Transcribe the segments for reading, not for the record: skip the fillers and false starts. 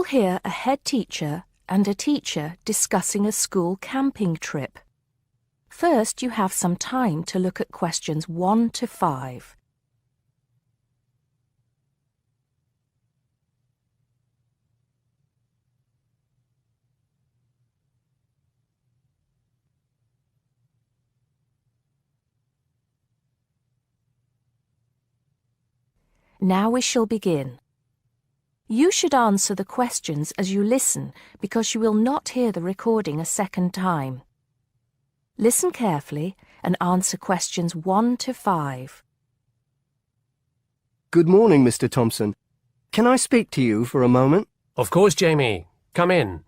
will hear a head teacher and a teacher discussing a school camping trip. First, you have some time to look at questions 1 to 5. Now we shall begin. You should answer the questions as you listen because you will not hear the recording a second time. Listen carefully and answer questions 1 to 5. Good morning, Mr. Thompson. Can I speak to you for a moment? Of course, Jamie. Come in.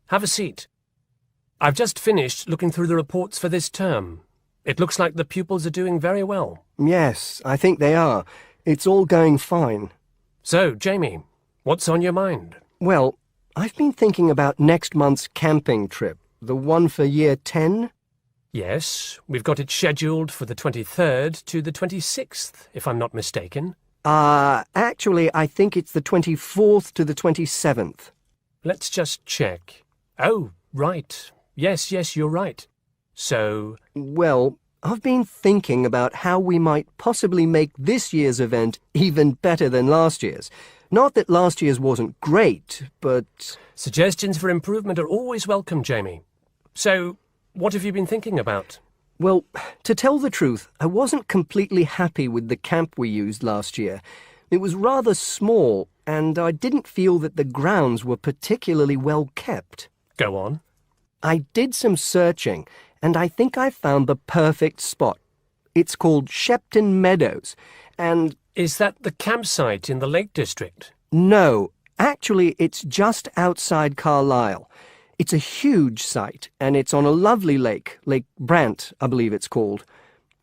Have a seat. I've just finished looking through the reports for this term. It looks like the pupils are doing very well. Yes, I think they are. It's all going fine. So, Jamie, what's on your mind? Well, I've been thinking about next month's camping trip, the one for Year 10. Yes, we've got it scheduled for the 23rd to the 26th, if I'm not mistaken. Actually, I think it's the 24th to the 27th. Let's just check. Oh, right. Yes, you're right. So... Well, I've been thinking about how we might possibly make this year's event even better than last year's. Not that last year's wasn't great, but... Suggestions for improvement are always welcome, Jamie. So, what have you been thinking about? Well, to tell the truth, I wasn't completely happy with the camp we used last year. It was rather small, and I didn't feel that the grounds were particularly well kept. Go on. I did some searching, and I think I found the perfect spot. It's called Shepton Meadows, and... Is that the campsite in the Lake District? No, actually it's just outside Carlisle. It's a huge site, and it's on a lovely lake, Lake Brant, I believe it's called.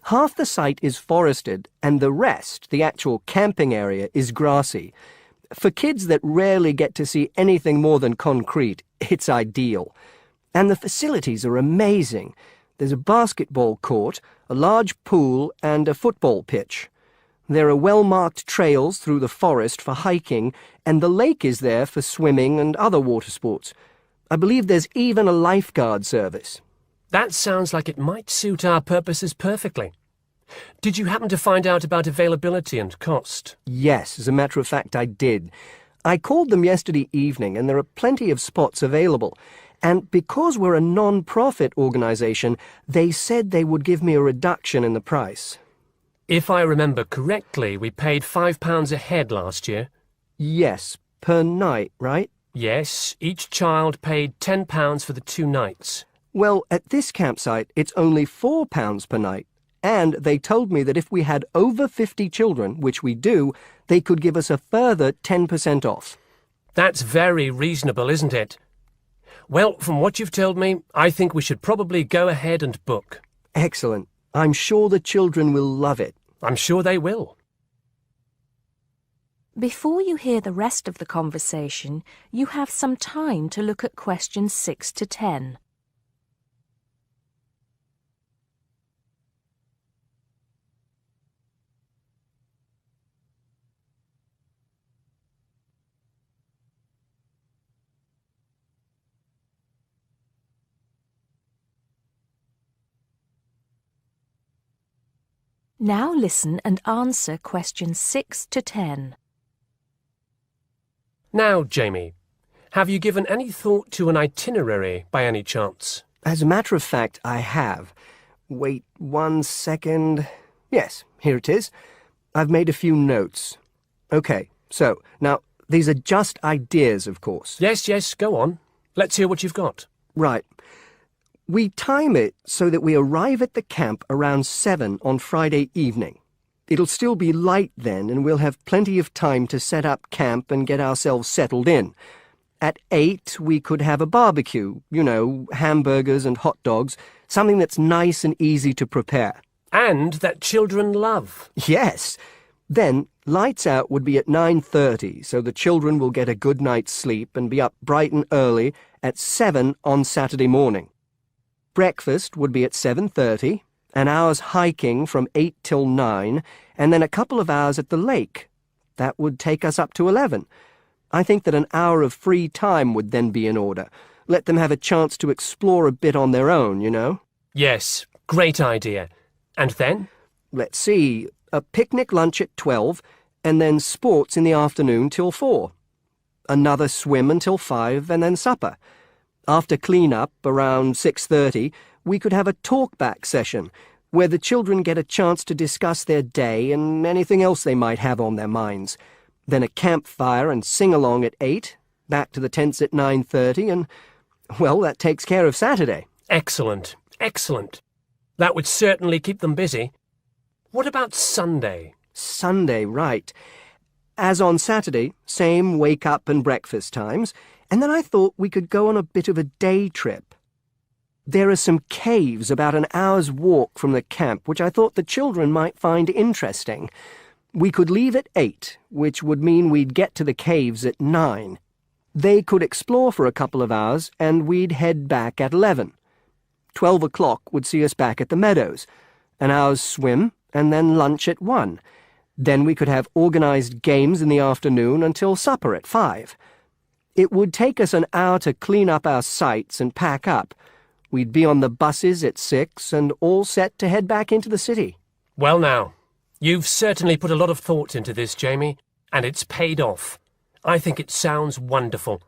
Half the site is forested, and the rest, the actual camping area, is grassy. For kids that rarely get to see anything more than concrete, it's ideal. And the facilities are amazing. There's a basketball court, a large pool, and a football pitch. There are well-marked trails through the forest for hiking, and the lake is there for swimming and other water sports. I believe there's even a lifeguard service. That sounds like it might suit our purposes perfectly. Did you happen to find out about availability and cost? Yes, as a matter of fact, I did. I called them yesterday evening, and there are plenty of spots available. And because we're a non-profit organisation, they said they would give me a reduction in the price. If I remember correctly, we paid £5 a head last year. Yes, per night, right? Yes, each child paid £10 for the 2 nights. Well, at this campsite, it's only £4 per night. And they told me that if we had over 50 children, which we do, they could give us a further 10% off. That's very reasonable, isn't it? Well, from what you've told me, I think we should probably go ahead and book. Excellent. I'm sure the children will love it. I'm sure they will. Before you hear the rest of the conversation, you have some time to look at questions 6 to 10. Now listen and answer questions 6 to 10. Now, Jamie, have you given any thought to an itinerary by any chance? As a matter of fact, I have. Wait 1 second. Yes, here it is. I've made a few notes. Okay, so, now, these are just ideas, of course. Yes, go on. Let's hear what you've got. Right. We time it so that we arrive at the camp around 7 on Friday evening. It'll still be light then, and we'll have plenty of time to set up camp and get ourselves settled in. At 8, we could have a barbecue, you know, hamburgers and hot dogs, something that's nice and easy to prepare. And that children love. Yes. Then, lights out would be at 9:30, so the children will get a good night's sleep and be up bright and early at 7 on Saturday morning. Breakfast would be at 7:30, an hour's hiking from 8 till 9, and then a couple of hours at the lake. That would take us up to 11. I think that an hour of free time would then be in order. Let them have a chance to explore a bit on their own, you know? Yes, great idea. And then? Let's see, a picnic lunch at 12, and then sports in the afternoon till 4. Another swim until 5, and then supper. After clean-up, around 6:30, we could have a talk-back session, where the children get a chance to discuss their day and anything else they might have on their minds. Then a campfire and sing-along at 8, back to the tents at 9:30, and, well, that takes care of Saturday. Excellent, excellent. That would certainly keep them busy. What about Sunday? Sunday, right. As on Saturday, same wake-up and breakfast times, and then I thought we could go on a bit of a day trip. There are some caves about an hour's walk from the camp, which I thought the children might find interesting. We could leave at 8, which would mean we'd get to the caves at 9. They could explore for a couple of hours, and we'd head back at 11. 12 o'clock would see us back at the meadows. An hour's swim, and then lunch at 1. Then we could have organised games in the afternoon until supper at 5. It would take us an hour to clean up our sites and pack up. We'd be on the buses at 6 and all set to head back into the city. Well now, you've certainly put a lot of thought into this, Jamie, and it's paid off. I think it sounds wonderful.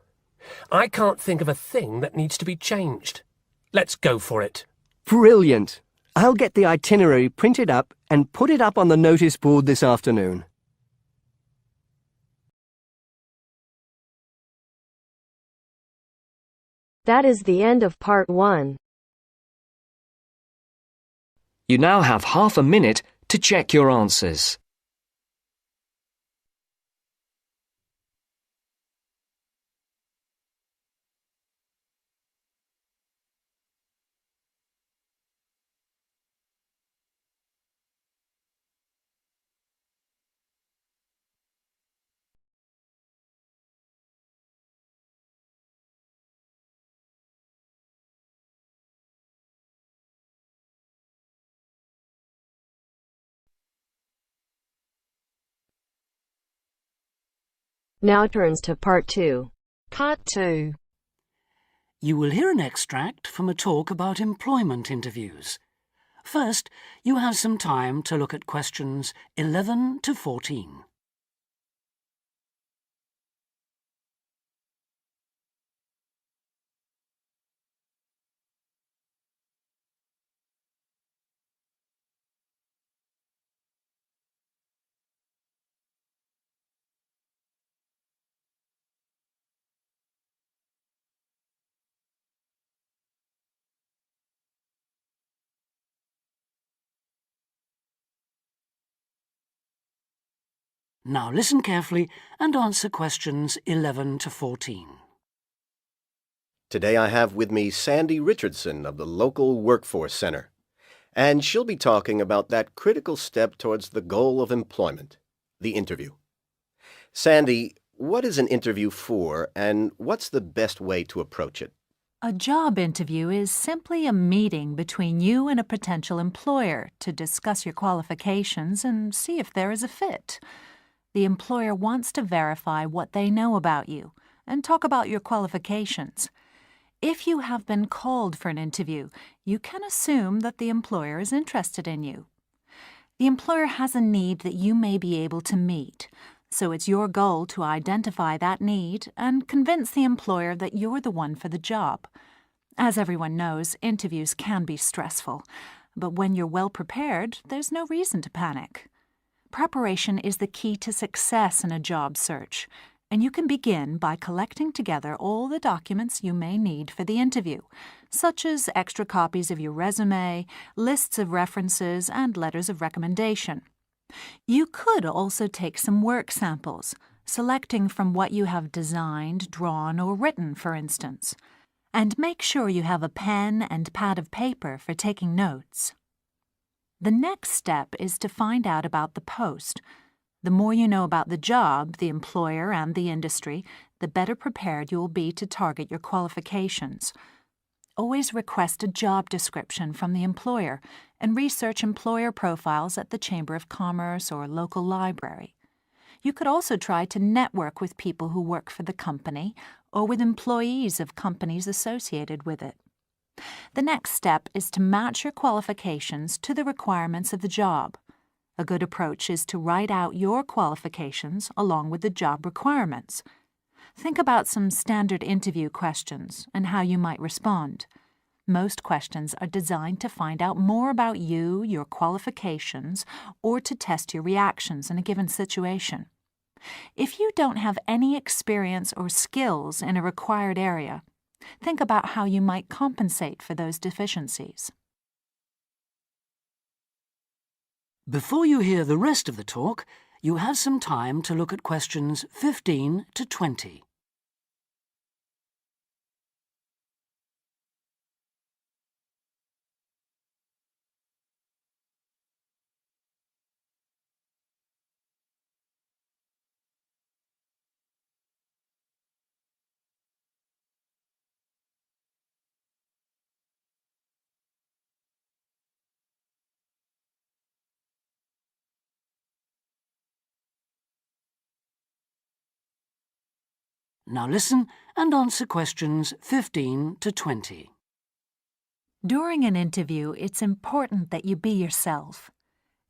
I can't think of a thing that needs to be changed. Let's go for it. Brilliant! I'll get the itinerary printed up and put it up on the notice board this afternoon. That is the end of part 1. You now have half a minute to check your answers. Now turns to part 2. Part 2. You will hear an extract from a talk about employment interviews. First, you have some time to look at questions 11 to 14. Now listen carefully and answer questions 11 to 14. Today I have with me Sandy Richardson of the local Workforce Center, and she'll be talking about that critical step towards the goal of employment, the interview. Sandy, what is an interview for, and what's the best way to approach it? A job interview is simply a meeting between you and a potential employer to discuss your qualifications and see if there is a fit. The employer wants to verify what they know about you and talk about your qualifications. If you have been called for an interview, you can assume that the employer is interested in you. The employer has a need that you may be able to meet, so it's your goal to identify that need and convince the employer that you're the one for the job. As everyone knows, interviews can be stressful, but when you're well prepared, there's no reason to panic. Preparation is the key to success in a job search, and you can begin by collecting together all the documents you may need for the interview, such as extra copies of your resume, lists of references, and letters of recommendation. You could also take some work samples, selecting from what you have designed, drawn, or written, for instance. And make sure you have a pen and pad of paper for taking notes. The next step is to find out about the post. The more you know about the job, the employer, and the industry, the better prepared you will be to target your qualifications. Always request a job description from the employer and research employer profiles at the Chamber of Commerce or local library. You could also try to network with people who work for the company or with employees of companies associated with it. The next step is to match your qualifications to the requirements of the job. A good approach is to write out your qualifications along with the job requirements. Think about some standard interview questions and how you might respond. Most questions are designed to find out more about you, your qualifications, or to test your reactions in a given situation. If you don't have any experience or skills in a required area, think about how you might compensate for those deficiencies. Before you hear the rest of the talk, you have some time to look at questions 15 to 20. Now listen and answer questions 15 to 20. During an interview, it's important that you be yourself.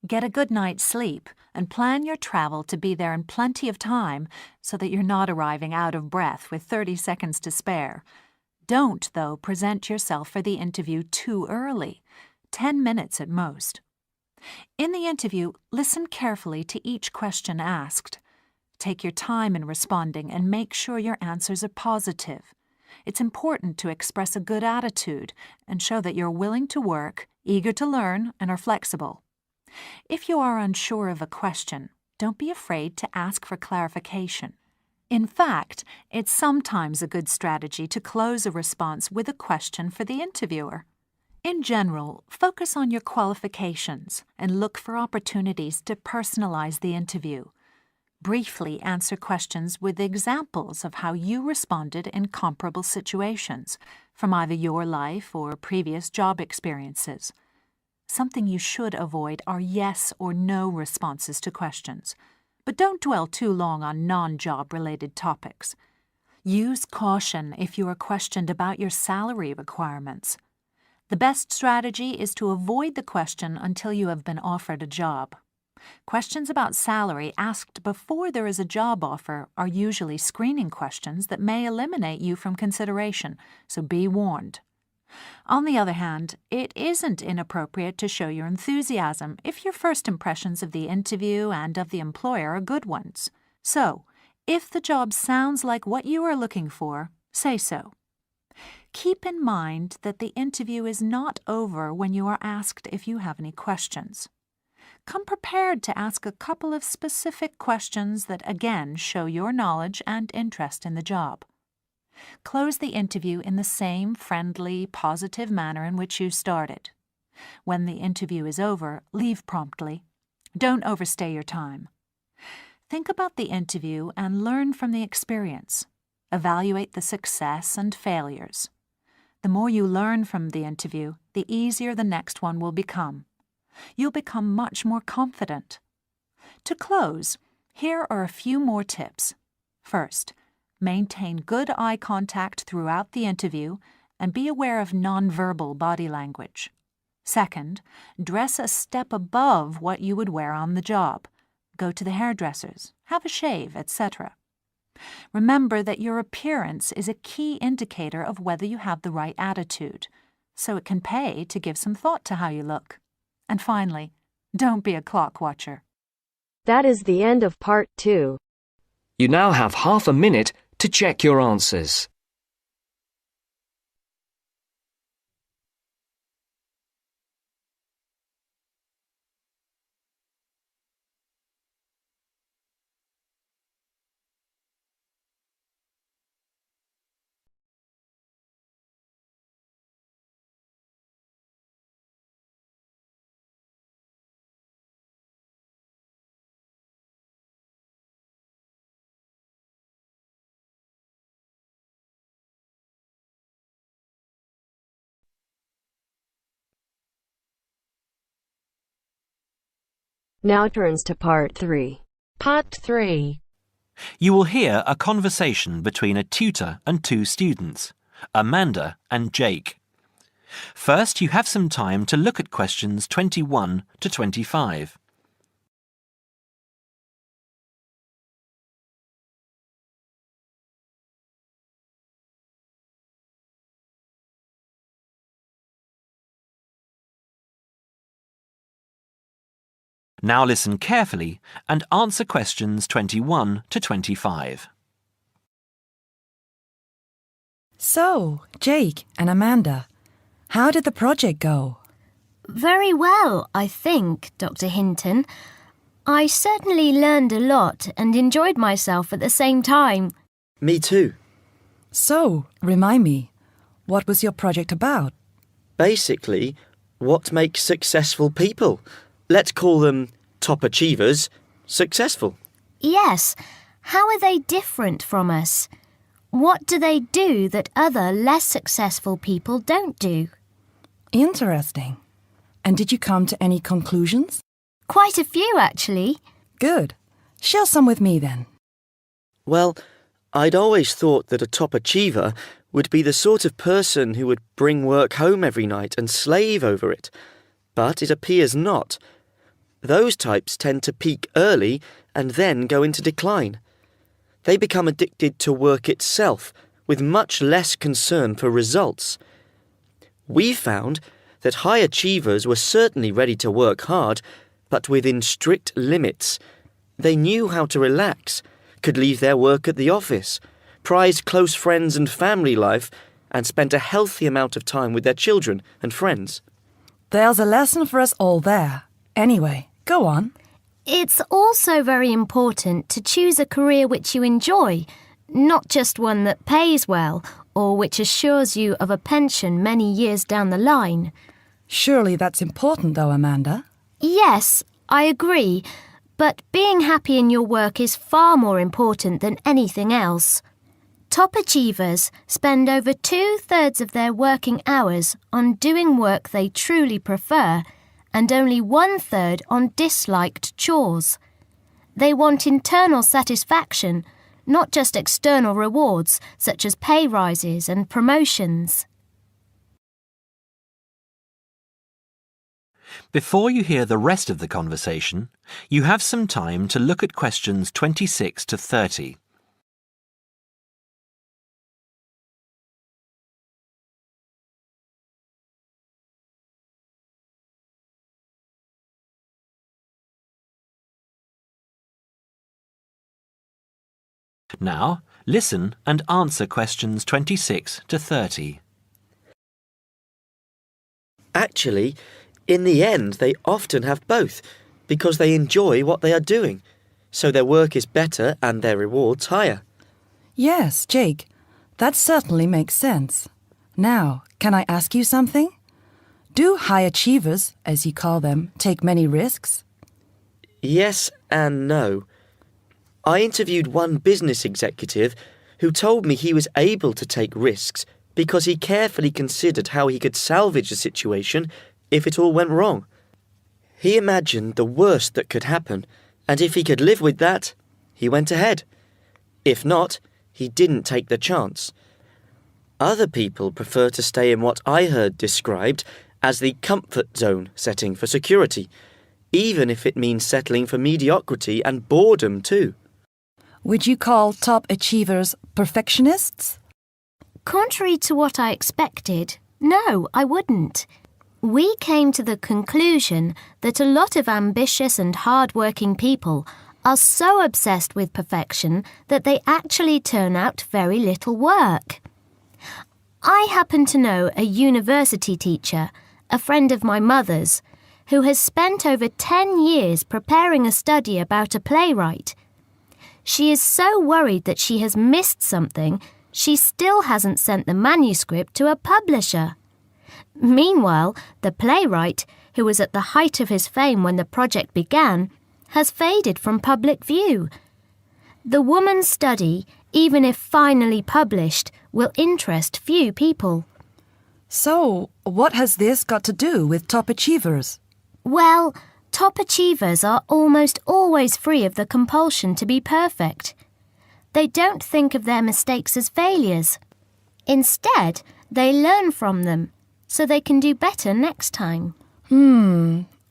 Get a good night's sleep and plan your travel to be there in plenty of time so that you're not arriving out of breath with 30 seconds to spare. Don't, though, present yourself for the interview too early, 10 minutes at most. In the interview, listen carefully to each question asked. Take your time in responding and make sure your answers are positive. It's important to express a good attitude and show that you're willing to work, eager to learn, and are flexible. If you are unsure of a question, don't be afraid to ask for clarification. In fact, it's sometimes a good strategy to close a response with a question for the interviewer. In general, focus on your qualifications and look for opportunities to personalize the interview. Briefly answer questions with examples of how you responded in comparable situations, from either your life or previous job experiences. Something you should avoid are yes or no responses to questions, but don't dwell too long on non-job related topics. Use caution if you are questioned about your salary requirements. The best strategy is to avoid the question until you have been offered a job. Questions about salary asked before there is a job offer are usually screening questions that may eliminate you from consideration, so be warned. On the other hand, it isn't inappropriate to show your enthusiasm if your first impressions of the interview and of the employer are good ones. So, if the job sounds like what you are looking for, say so. Keep in mind that the interview is not over when you are asked if you have any questions. Come prepared to ask a couple of specific questions that again show your knowledge and interest in the job. Close the interview in the same friendly, positive manner in which you started. When the interview is over, leave promptly. Don't overstay your time. Think about the interview and learn from the experience. Evaluate the success and failures. The more you learn from the interview, the easier the next one will become. You'll become much more confident. To close, here are a few more tips. First, maintain good eye contact throughout the interview and be aware of nonverbal body language. Second, dress a step above what you would wear on the job. Go to the hairdressers, have a shave, etc. Remember that your appearance is a key indicator of whether you have the right attitude, so it can pay to give some thought to how you look. And finally, don't be a clock watcher. That is the end of part 2. You now have half a minute to check your answers. Now turns to part 3. Part 3. You will hear a conversation between a tutor and two students, Amanda and Jake. First, you have some time to look at questions 21 to 25. Now listen carefully and answer questions 21 to 25. So, Jake and Amanda, how did the project go? Very well, I think, Dr. Hinton. I certainly learned a lot and enjoyed myself at the same time. Me too. So, remind me, what was your project about? Basically, what makes successful people? Let's call them top achievers successful. Yes. How are they different from us? What do they do that other less successful people don't do? Interesting. And did you come to any conclusions? Quite a few, actually. Good. Share some with me then. Well, I'd always thought that a top achiever would be the sort of person who would bring work home every night and slave over it. But it appears not. Those types tend to peak early and then go into decline. They become addicted to work itself, with much less concern for results. We found that high achievers were certainly ready to work hard, but within strict limits. They knew how to relax, could leave their work at the office, prized close friends and family life, and spent a healthy amount of time with their children and friends. There's a lesson for us all there. Anyway, go on. It's also very important to choose a career which you enjoy, not just one that pays well or which assures you of a pension many years down the line. Surely that's important though, Amanda. Yes, I agree, but being happy in your work is far more important than anything else. Top achievers spend over 2/3 of their working hours on doing work they truly prefer and only 1/3 on disliked chores. They want internal satisfaction, not just external rewards such as pay rises and promotions. Before you hear the rest of the conversation, you have some time to look at questions 26 to 30. Now, listen and answer questions 26 to 30. Actually, in the end, they often have both, because they enjoy what they are doing, so their work is better and their rewards higher. Yes, Jake, that certainly makes sense. Now, can I ask you something? Do high achievers, as you call them, take many risks? Yes and no. I interviewed one business executive who told me he was able to take risks because he carefully considered how he could salvage the situation if it all went wrong. He imagined the worst that could happen, and if he could live with that, he went ahead. If not, he didn't take the chance. Other people prefer to stay in what I heard described as the comfort zone setting for security, even if it means settling for mediocrity and boredom too. Would you call top achievers perfectionists? Contrary to what I expected, no, I wouldn't. We came to the conclusion that a lot of ambitious and hard-working people are so obsessed with perfection that they actually turn out very little work. I happen to know a university teacher, a friend of my mother's, who has spent over 10 years preparing a study about a playwright. She is so worried that she has missed something, she still hasn't sent the manuscript to a publisher. Meanwhile, the playwright, who was at the height of his fame when the project began, has faded from public view. The woman's study, even if finally published, will interest few people. So, what has this got to do with top achievers? Well, Top achievers are almost always free of the compulsion to be perfect. They don't think of their mistakes as failures. Instead, they learn from them, so they can do better next time.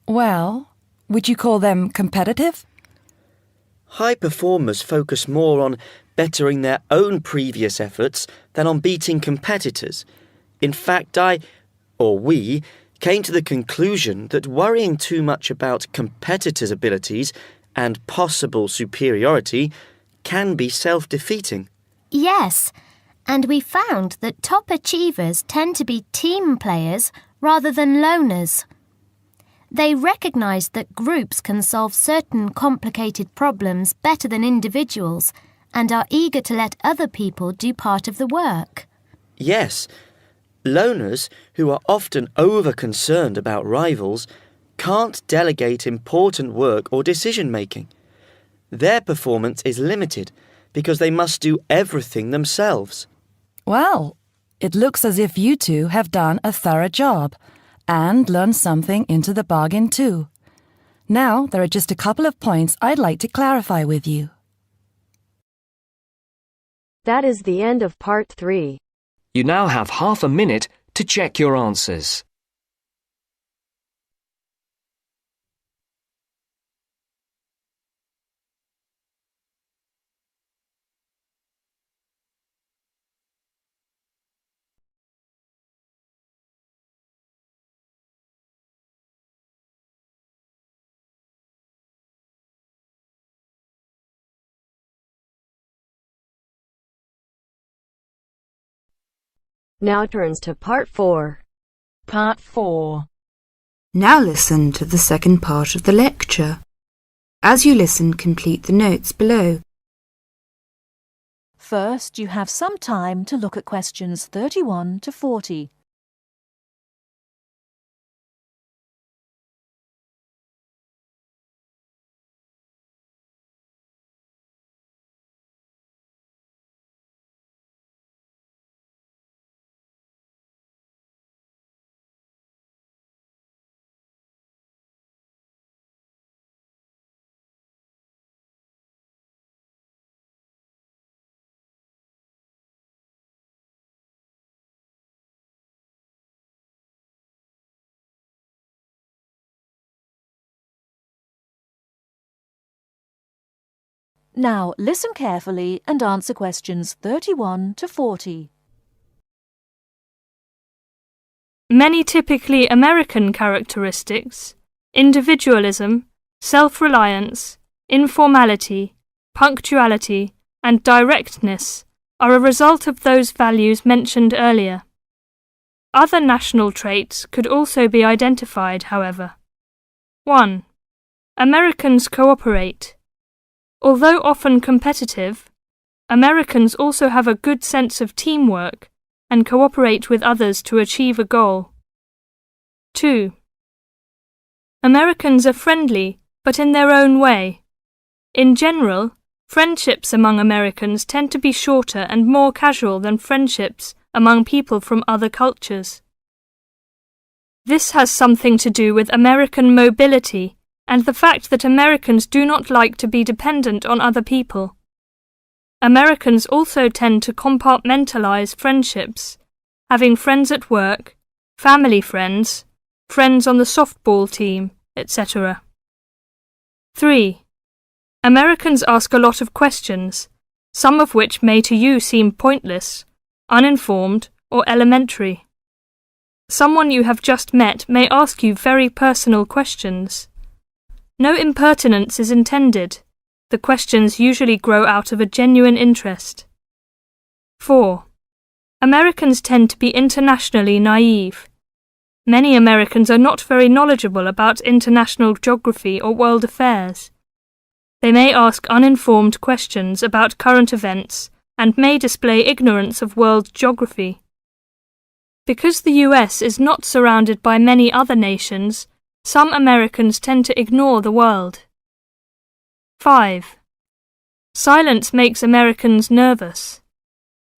Well, would you call them competitive? High performers focus more on bettering their own previous efforts than on beating competitors. In fact, we, came to the conclusion that worrying too much about competitors' abilities and possible superiority can be self-defeating. Yes, and we found that top achievers tend to be team players rather than loners. They recognise that groups can solve certain complicated problems better than individuals and are eager to let other people do part of the work. Yes, loners, who are often over-concerned about rivals, can't delegate important work or decision-making. Their performance is limited because they must do everything themselves. Well, it looks as if you two have done a thorough job and learned something into the bargain too. Now, there are just a couple of points I'd like to clarify with you. That is the end of part 3. You now have half a minute to check your answers. Now turns to part 4. Part 4. Now listen to the second part of the lecture. As you listen, complete the notes below. First, you have some time to look at questions 31 to 40. Now listen carefully and answer questions 31 to 40. Many typically American characteristics, individualism, self-reliance, informality, punctuality, and directness, are a result of those values mentioned earlier. Other national traits could also be identified, however. 1. Americans cooperate. Although often competitive, Americans also have a good sense of teamwork and cooperate with others to achieve a goal. 2. Americans are friendly, but in their own way. In general, friendships among Americans tend to be shorter and more casual than friendships among people from other cultures. This has something to do with American mobility and the fact that Americans do not like to be dependent on other people. Americans also tend to compartmentalize friendships, having friends at work, family friends, friends on the softball team, etc. 3. Americans ask a lot of questions, some of which may to you seem pointless, uninformed, or elementary. Someone you have just met may ask you very personal questions. No impertinence is intended. The questions usually grow out of a genuine interest. 4. Americans tend to be internationally naive. Many Americans are not very knowledgeable about international geography or world affairs. They may ask uninformed questions about current events and may display ignorance of world geography. Because the US is not surrounded by many other nations, some Americans tend to ignore the world. 5. Silence makes Americans nervous.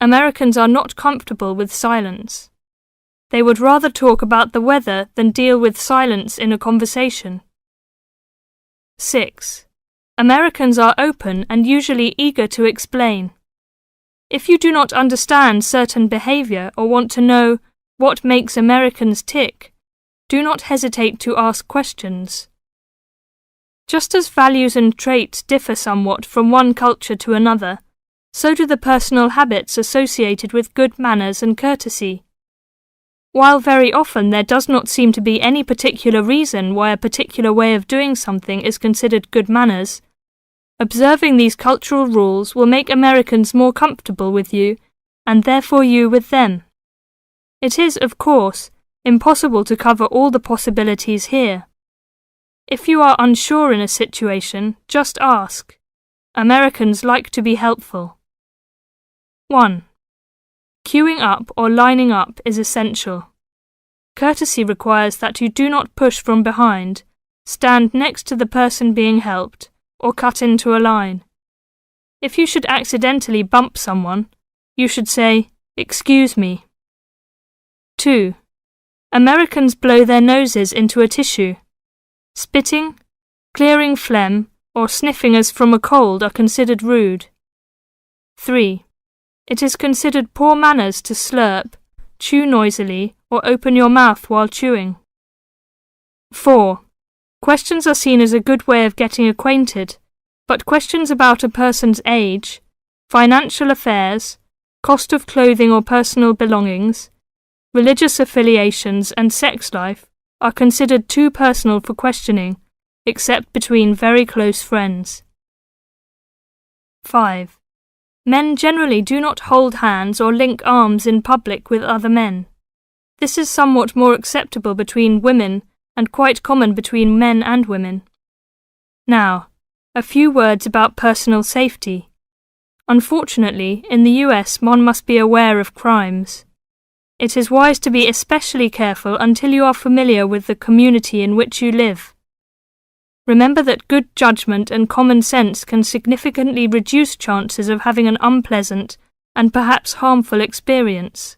Americans are not comfortable with silence. They would rather talk about the weather than deal with silence in a conversation. 6. Americans are open and usually eager to explain. If you do not understand certain behavior or want to know what makes Americans tick, do not hesitate to ask questions. Just as values and traits differ somewhat from one culture to another, so do the personal habits associated with good manners and courtesy. While very often there does not seem to be any particular reason why a particular way of doing something is considered good manners, observing these cultural rules will make Americans more comfortable with you, and therefore you with them. It is, of course, impossible to cover all the possibilities here. If you are unsure in a situation, just ask. Americans like to be helpful. 1. Queuing up or lining up is essential. Courtesy requires that you do not push from behind, stand next to the person being helped, or cut into a line. If you should accidentally bump someone, you should say, "Excuse me." 2. Americans blow their noses into a tissue. Spitting, clearing phlegm, or sniffing as from a cold are considered rude. 3. It is considered poor manners to slurp, chew noisily, or open your mouth while chewing. 4. Questions are seen as a good way of getting acquainted, but questions about a person's age, financial affairs, cost of clothing or personal belongings, religious affiliations and sex life are considered too personal for questioning, except between very close friends. 5. Men generally do not hold hands or link arms in public with other men. This is somewhat more acceptable between women and quite common between men and women. Now, a few words about personal safety. Unfortunately, in the US one must be aware of crimes. It is wise to be especially careful until you are familiar with the community in which you live. Remember that good judgment and common sense can significantly reduce chances of having an unpleasant and perhaps harmful experience.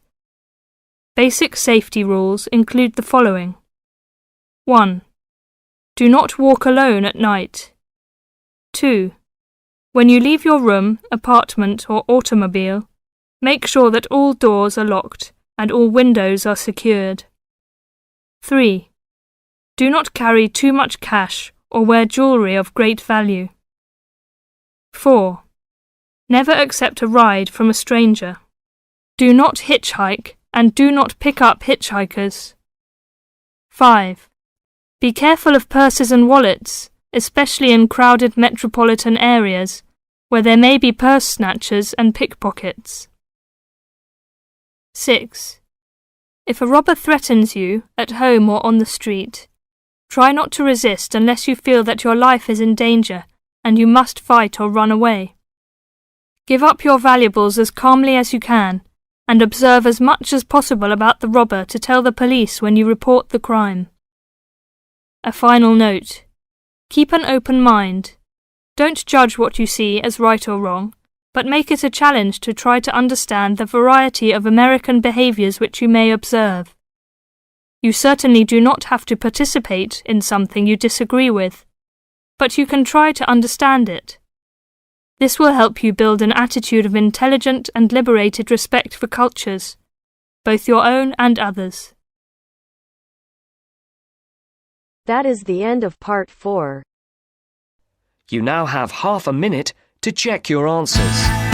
Basic safety rules include the following. 1. Do not walk alone at night. 2. When you leave your room, apartment, or automobile, make sure that all doors are locked and all windows are secured. 3. Do not carry too much cash or wear jewellery of great value. 4. Never accept a ride from a stranger. Do not hitchhike and do not pick up hitchhikers. 5. Be careful of purses and wallets, especially in crowded metropolitan areas where there may be purse snatchers and pickpockets. 6. If a robber threatens you, at home or on the street, try not to resist unless you feel that your life is in danger and you must fight or run away. Give up your valuables as calmly as you can and observe as much as possible about the robber to tell the police when you report the crime. A final note. Keep an open mind. Don't judge what you see as right or wrong, but make it a challenge to try to understand the variety of American behaviours which you may observe. You certainly do not have to participate in something you disagree with, but you can try to understand it. This will help you build an attitude of intelligent and liberated respect for cultures, both your own and others. That is the end of part 4. You now have half a minute to check your answers.